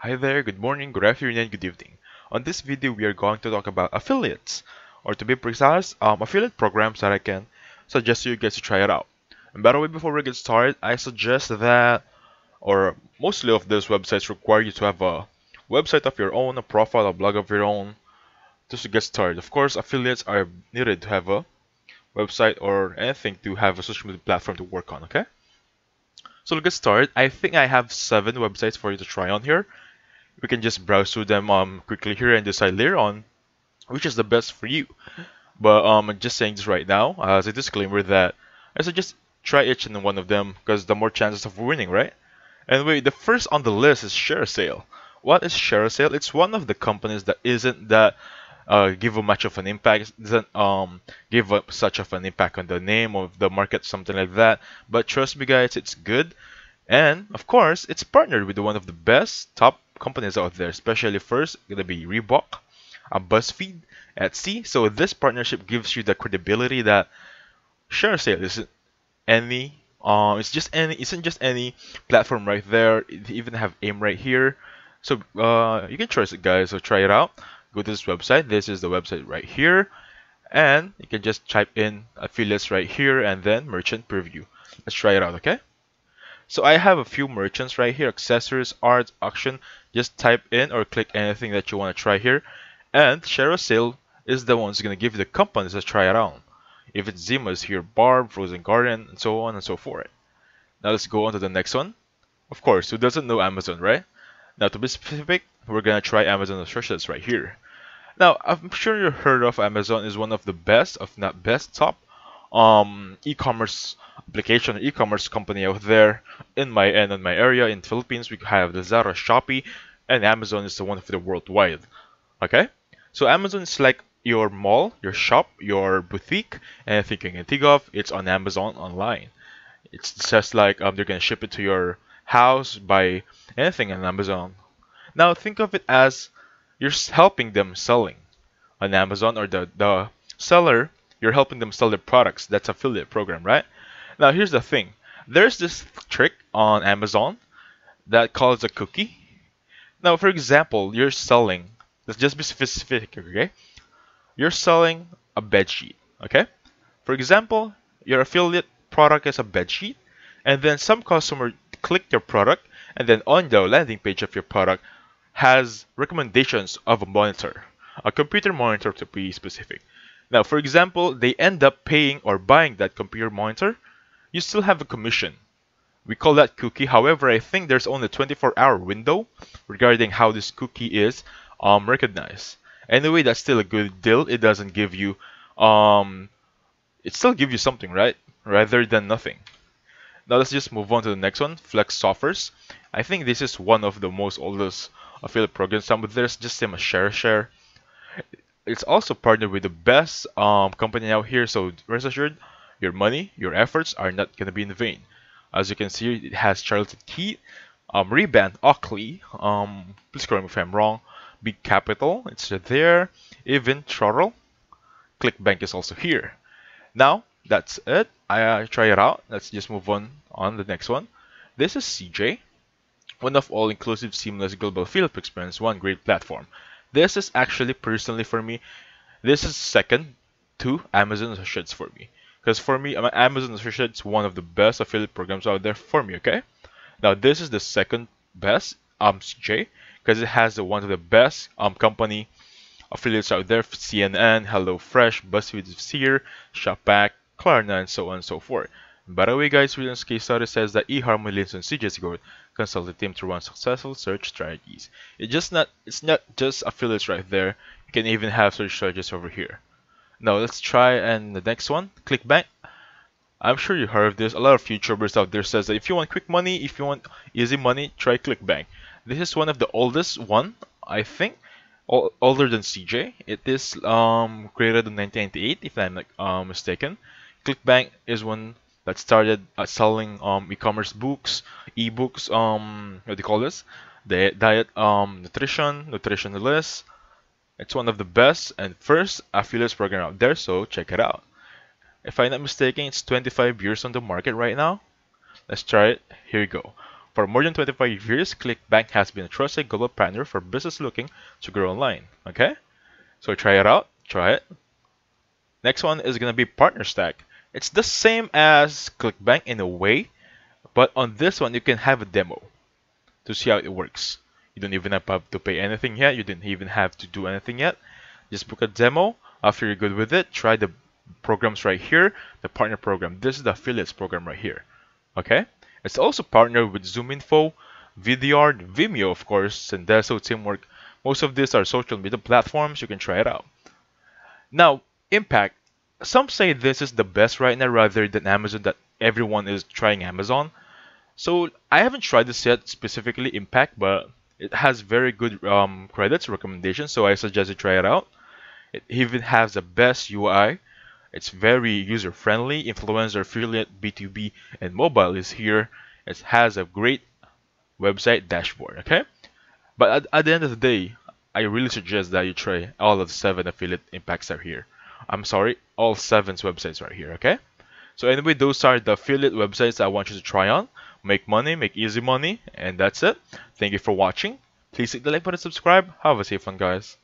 Hi there, good morning, good afternoon, and good evening. On this video, we are going to talk about affiliates, or to be precise, affiliate programs that I can suggest you guys to try it out. And by the way, before we get started, I suggest that, or mostly of those websites require you to have a website of your own, a profile, a blog of your own, just to get started. Of course, affiliates are needed to have a website or anything to have a social media platform to work on, okay? So let's get started. I think I have 7 websites for you to try on here. We can just browse through them quickly here and decide later on which is the best for you. But I'm just saying this right now as a disclaimer that I suggest try each and one of them because the more chances of winning, right? Anyway, the first on the list is ShareSale. What is ShareSale? It's one of the companies that isn't that give a much of an impact, doesn't give up such of an impact on the name of the market, something like that. But trust me, guys, it's good. And of course, it's partnered with one of the best top companies out there, especially first gonna be Reebok, BuzzFeed, Etsy. So this partnership gives you the credibility that ShareSale isn't any isn't just any platform right there. It even have AIM right here. So you can trust it, guys. So try it out. Go to this website. This is the website right here, and you can just type in affiliates right here and then merchant preview. Let's try it out, okay? So I have a few merchants right here, accessories, art, auction. Just type in or click anything that you want to try here. And share a sale is the one who's going to give you the companies to try it out. If it's Zima is here, Barb, Frozen Garden, and so on and so forth. Now let's go on to the next one. Of course, who doesn't know Amazon, right? Now to be specific, we're going to try Amazon Associates right here. Now, I'm sure you heard of Amazon is one of the best, if not best, top e-commerce application, e-commerce company out there in my area in Philippines. We have the Zara, Shopee, and Amazon is the one of the worldwide. Okay, so Amazon is like your mall, your shop, your boutique, anything you can think of. It's on Amazon online. It's just like they're gonna ship it to your house, buy anything on Amazon. Now think of it as you're helping them selling on Amazon, or the seller, you're helping them sell their products. That's affiliate program, right? Now here's the thing. There's this trick on Amazon that calls a cookie. Now for example, you're selling, let's just be specific, okay? You're selling a bed sheet, okay? For example, your affiliate product is a bed sheet, and then some customer click your product, and then on the landing page of your product has recommendations of a monitor, a computer monitor to be specific. Now, for example, they end up paying or buying that computer monitor, you still have a commission. We call that cookie. However, I think there's only a 24-hour window regarding how this cookie is recognized. Anyway, that's still a good deal. It doesn't give you, it still gives you something, right? Rather than nothing. Now let's just move on to the next one, Flex Offers. I think this is one of the most oldest affiliate programs. Some of there's just same as Share. It's also partnered with the best company out here, so rest assured, your money, your efforts are not gonna be in vain. As you can see, it has Charlotte Key, Reband, Oakley, please correct me if I'm wrong, Big Capital, it's there, even Trottle, ClickBank is also here. Now, that's it. I try it out. Let's just move on the next one. This is CJ, one of all-inclusive, seamless global affiliate experience, one great platform. This is actually personally for me, this is second to Amazon Associates for me. Because for me, Amazon Associates is one of the best affiliate programs out there for me, okay? Now this is the second best, CJ, because it has one of the best company affiliates out there, CNN, HelloFresh, BuzzFeed is here, Shopback, Klarna, and so on and so forth. By the way, guys, Williams case study says that eHarmony leans on CJ's growth, consult the team to run successful search strategies. It's not just affiliates right there. You can even have search strategies over here. Now let's try and the next one, ClickBank. I'm sure you heard of this. A lot of YouTubers out there says that if you want quick money, if you want easy money, try ClickBank. This is one of the oldest one, I think, older than CJ. It is created in 1998, if I'm not mistaken. ClickBank is one that started selling e-commerce books, e-books, what do you call this? The diet, nutrition list. It's one of the best and first affiliates program out there, so check it out. If I'm not mistaken, it's 25 years on the market right now. Let's try it. Here you go. For more than 25 years, ClickBank has been a trusted global partner for business looking to grow online. Okay? So try it out. Try it. Next one is going to be Partner Stack. It's the same as ClickBank in a way, but on this one, you can have a demo to see how it works. You don't even have to pay anything yet. You didn't even have to do anything yet. Just book a demo. After you're good with it, try the programs right here, the partner program. This is the affiliates program right here. Okay? It's also partnered with ZoomInfo, Vidyard, Vimeo, of course, Sendeso, Teamwork. Most of these are social media platforms. You can try it out. Now, Impact. Some say this is the best right now rather than Amazon, that everyone is trying Amazon. So I haven't tried this yet, specifically Impact, but it has very good credits, recommendations, so I suggest you try it out. It even has the best UI. It's very user-friendly. Influencer, affiliate, B2B, and mobile is here. It has a great website dashboard, okay? But at the end of the day, I really suggest that you try all of the 7 affiliate impacts are here. I'm sorry, all 7 websites are here, okay? So anyway, those are the affiliate websites I want you to try on. Make money, make easy money, and that's it. Thank you for watching. Please hit the like button, subscribe. Have a safe one, guys.